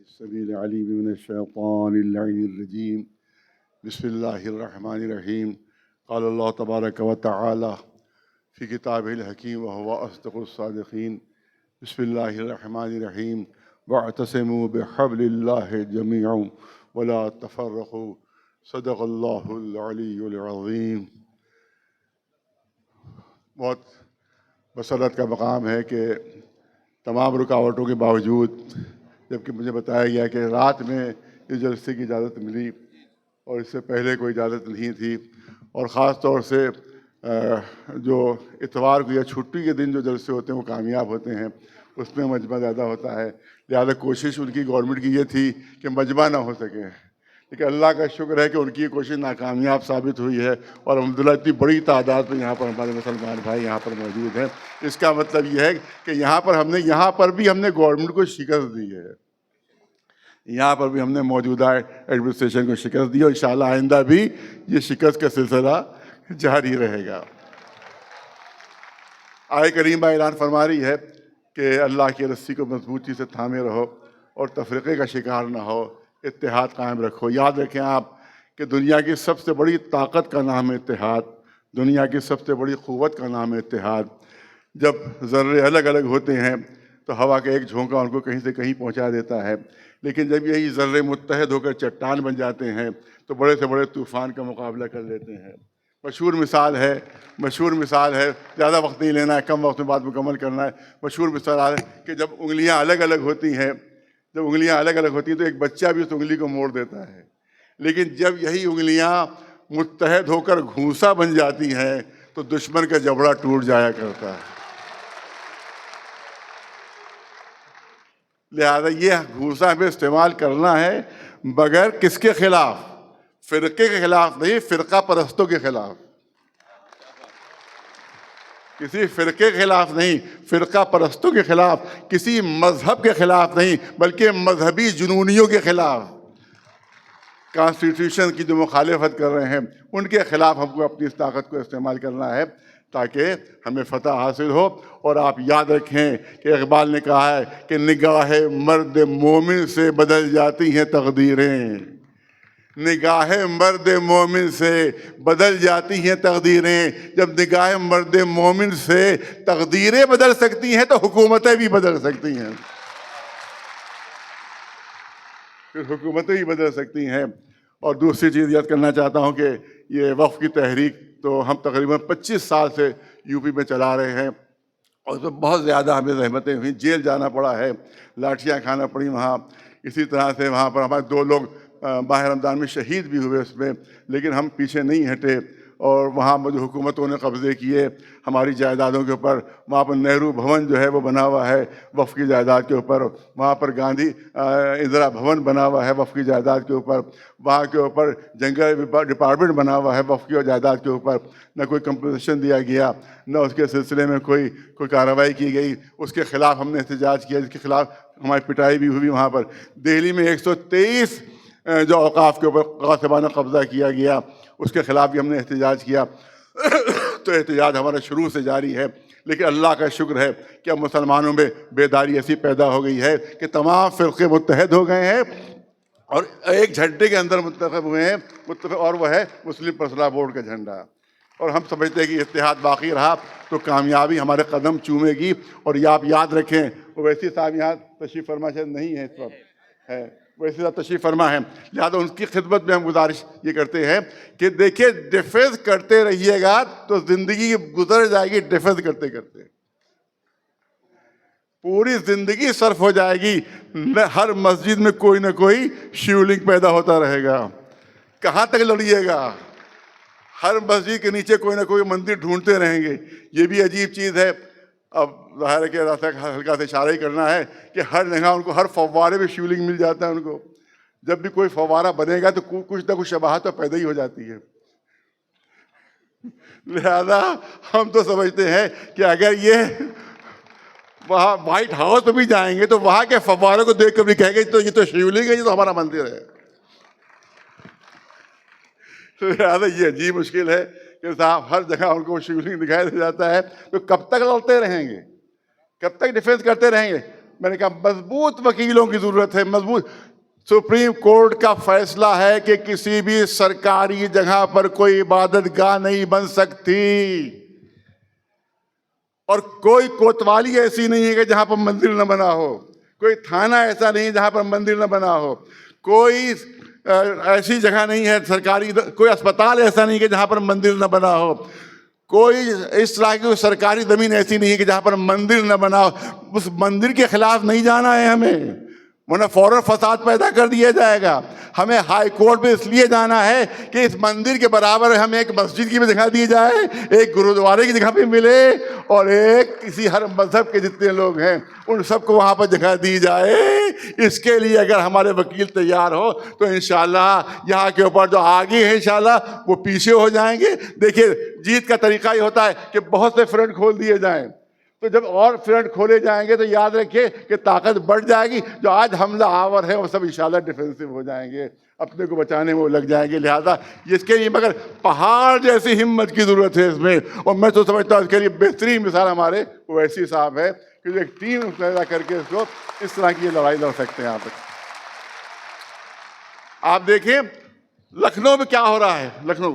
السميع العليم من الشيطان اللعين الرجيم بسم الله الرحمن الرحيم قال الله تبارك وتعالى في كتابه الحكيم وهو أصدق الصادقين بسم الله الرحمن الرحيم واعتصموا بحبل الله جميعا ولا تفرقوا صدق الله العلي العظيم۔ بہت مسرت کا مقام ہے کہ تمام رکاوٹوں کے باوجود جبکہ مجھے بتایا گیا کہ رات میں اس جلسے کی اجازت ملی اور اس سے پہلے کوئی اجازت نہیں تھی، اور خاص طور سے جو اتوار کو یا چھٹی کے دن جو جلسے ہوتے ہیں وہ کامیاب ہوتے ہیں، اس میں مجمع زیادہ ہوتا ہے، لہذا کوشش ان کی گورنمنٹ کی یہ تھی کہ مجمع نہ ہو سکے، لیکن اللہ کا شکر ہے کہ ان کی یہ کوشش ناکامیاب ثابت ہوئی ہے، اور الحمدللہ اتنی بڑی تعداد میں یہاں پر ہمارے مسلمان بھائی یہاں پر موجود ہیں۔ اس کا مطلب یہ ہے کہ یہاں پر بھی ہم نے گورنمنٹ کو شکست دی ہے، یہاں پر بھی ہم نے موجودہ ایڈمنسٹریشن کو شکست دی، اور انشاءاللہ آئندہ بھی یہ شکست کا سلسلہ جاری رہے گا۔ آیت کریمہ اعلان فرما رہی ہے کہ اللہ کی رسی کو مضبوطی سے تھامے رہو اور تفرقے کا شکار نہ ہو، اتحاد قائم رکھو۔ یاد رکھیں آپ کہ دنیا کی سب سے بڑی طاقت کا نام ہے اتحاد، دنیا کی سب سے بڑی قوت کا نام ہے اتحاد۔ جب ذرے الگ الگ ہوتے ہیں تو ہوا کا ایک جھونکا ان کو کہیں سے کہیں پہنچا دیتا ہے، لیکن جب یہی ذرے متحد ہو کر چٹان بن جاتے ہیں تو بڑے سے بڑے طوفان کا مقابلہ کر لیتے ہیں۔ مشہور مثال ہے، زیادہ وقت نہیں لینا ہے، کم وقت میں بات مکمل کرنا ہے۔ مشہور مثال ہے کہ جب انگلیاں الگ الگ ہوتی ہیں تو ایک بچہ بھی اس انگلی کو موڑ دیتا ہے، لیکن جب یہی انگلیاں متحد ہو کر گھونسا بن جاتی ہیں تو دشمن کا جبڑا ٹوٹ جایا کرتا ہے۔ لہذا یہ گھونسا ہمیں استعمال کرنا ہے، مگر کس کے خلاف؟ فرقے کے خلاف نہیں، فرقہ پرستوں کے خلاف۔ کسی فرقے کے خلاف نہیں، فرقہ پرستوں کے خلاف، کسی مذہب کے خلاف نہیں، بلکہ مذہبی جنونیوں کے خلاف، کانسٹیٹیوشن کی جو مخالفت کر رہے ہیں ان کے خلاف ہم کو اپنی اس طاقت کو استعمال کرنا ہے تاکہ ہمیں فتح حاصل ہو۔ اور آپ یاد رکھیں کہ اقبال نے کہا ہے کہ نگاہ مرد مومن سے بدل جاتی ہیں تقدیریں، نگاہ مرد مومن سے بدل جاتی ہیں تقدیریں۔ جب نگاہ مرد مومن سے تقدیریں بدل سکتی ہیں تو حکومتیں بھی بدل سکتی ہیں، پھر حکومتیں بھی بدل سکتی ہیں۔ اور دوسری چیز یاد کرنا چاہتا ہوں کہ یہ وقف کی تحریک تو ہم تقریباً 25 سال سے یو پی میں چلا رہے ہیں، اور اس میں بہت زیادہ ہمیں زحمتیں ہوئیں، جیل جانا پڑا ہے، لاٹھیاں کھانا پڑی وہاں۔ اسی طرح سے وہاں پر ہمارے 2 لوگ ماہ رمضان میں شہید بھی ہوئے اس میں، لیکن ہم پیچھے نہیں ہٹے، اور وہاں جو حکومتوں نے قبضے کیے ہماری جائیدادوں کے اوپر، وہاں پر نہرو بھون جو ہے وہ بنا ہوا ہے وقف کی جائیداد کے اوپر، وہاں پر گاندھی اندرا بھون بنا ہوا ہے وقف کی جائیداد کے اوپر، وہاں کے اوپر جنگل ڈپارٹمنٹ بنا ہوا ہے وقف کی جائیداد کے اوپر، نہ کوئی کمپنسیشن دیا گیا، نہ اس کے سلسلے میں کوئی کارروائی کی گئی۔ اس کے خلاف ہم نے احتجاج کیا، جس کے خلاف ہماری پٹائی بھی ہوئی۔ وہاں پر دہلی میں 123 جو اوقاف کے اوپر غاصبانہ قبضہ کیا گیا، اس کے خلاف بھی ہم نے احتجاج کیا۔ تو احتجاج ہمارا شروع سے جاری ہے، لیکن اللہ کا شکر ہے کہ اب مسلمانوں میں بیداری ایسی پیدا ہو گئی ہے کہ تمام فرقے متحد ہو گئے ہیں اور ایک جھنڈے کے اندر متفق ہوئے ہیں، اور وہ ہے مسلم پرسنل بورڈ کا جھنڈا۔ اور ہم سمجھتے ہیں کہ اتحاد باقی رہا تو کامیابی ہمارے قدم چومے گی۔ اور یہ آپ یاد رکھیں، اویسی صاحب یہاں تشریف فرما شاید نہیں ہے اس وقت، ہے ویسے صاحب تشریف فرما ہے، لہٰذا ان کی خدمت میں ہم گزارش یہ کرتے ہیں کہ دیکھیں ڈیفینس کرتے رہیے گا تو زندگی گزر جائے گی، ڈیفینس کرتے کرتے پوری زندگی صرف ہو جائے گی، ہر مسجد میں کوئی نہ کوئی شیولنگ پیدا ہوتا رہے گا۔ کہاں تک لڑیے گا؟ ہر مسجد کے نیچے کوئی نہ کوئی مندر ڈھونڈتے رہیں گے۔ یہ بھی عجیب چیز ہے۔ اب ظاہر ہے کہ ہلکا سے اشارہ ہی کرنا ہے کہ ہر جگہ ان کو ہر فوارے میں شیولنگ مل جاتا ہے ان کو۔ جب بھی کوئی فوارہ بنے گا تو کچھ نہ کچھ شباہت تو پیدا ہی ہو جاتی ہے۔ لہذا ہم تو سمجھتے ہیں کہ اگر یہ وہاں وائٹ ہاؤس میں بھی جائیں گے تو وہاں کے فوارے کو دیکھ کر بھی کہیں گے تو یہ تو شیولنگ ہے، یہ تو ہمارا مندر ہے۔ لہٰذا یہ عجیب مشکل ہے کہ صاحب ہر جگہ ان کو شیولنگ دکھائی دے جاتا ہے، تو کب تک لڑتے رہیں گے؟ کب تک ڈیفینس کرتے رہیں گے؟ میں نے کہا مضبوط وکیلوں کی ضرورت ہے، مضبوط۔ سپریم کورٹ کا فیصلہ ہے کہ کسی بھی سرکاری جگہ پر کوئی عبادت گاہ نہیں بن سکتی، اور کوئی کوتوالی ایسی نہیں ہے کہ جہاں پر مندر نہ بنا ہو، کوئی تھانہ ایسا نہیں جہاں پر مندر نہ بنا ہو، کوئی ایسی جگہ نہیں ہے سرکاری، کوئی اسپتال ایسا نہیں کہ جہاں پر مندر نہ بنا ہو، کوئی اس طرح کی سرکاری زمین ایسی نہیں ہے کہ جہاں پر مندر نہ بنا ہو۔ اس مندر کے خلاف نہیں جانا ہے ہمیں، ورنہ فوراً فساد پیدا کر دیا جائے گا۔ ہمیں ہائی کورٹ پہ اس لیے جانا ہے کہ اس مندر کے برابر ہمیں ایک مسجد کی بھی جگہ دی جائے، ایک گرودوارے کی جگہ بھی ملے، اور ایک کسی ہر مذہب کے جتنے لوگ ہیں ان سب کو وہاں پر جگہ دی جائے۔ اس کے لیے اگر ہمارے وکیل تیار ہو تو انشاءاللہ یہاں کے اوپر جو آگے ہیں انشاءاللہ وہ پیچھے ہو جائیں گے۔ دیکھیے جیت کا طریقہ یہ ہوتا ہے کہ بہت سے فرنٹ کھول دیے جائیں، تو جب اور فرنٹ کھولے جائیں گے تو یاد رکھیے کہ طاقت بڑھ جائے گی۔ جو آج حملہ آور ہے وہ سب انشاءاللہ ڈیفینسو ہو جائیں گے، اپنے کو بچانے میں وہ لگ جائیں گے۔ لہٰذا اس کے لیے مگر پہاڑ جیسی ہمت کی ضرورت ہے اس میں، اور میں تو سمجھتا ہوں اس کے لیے بہترین مثال ہمارے اویسی صاحب ہے کہ جو ایک ٹیم پیدا کر کے اس کو اس طرح کی لڑائی لڑ سکتے ہیں۔ آپ دیکھیں لکھنؤ میں کیا ہو رہا ہے۔ لکھنؤ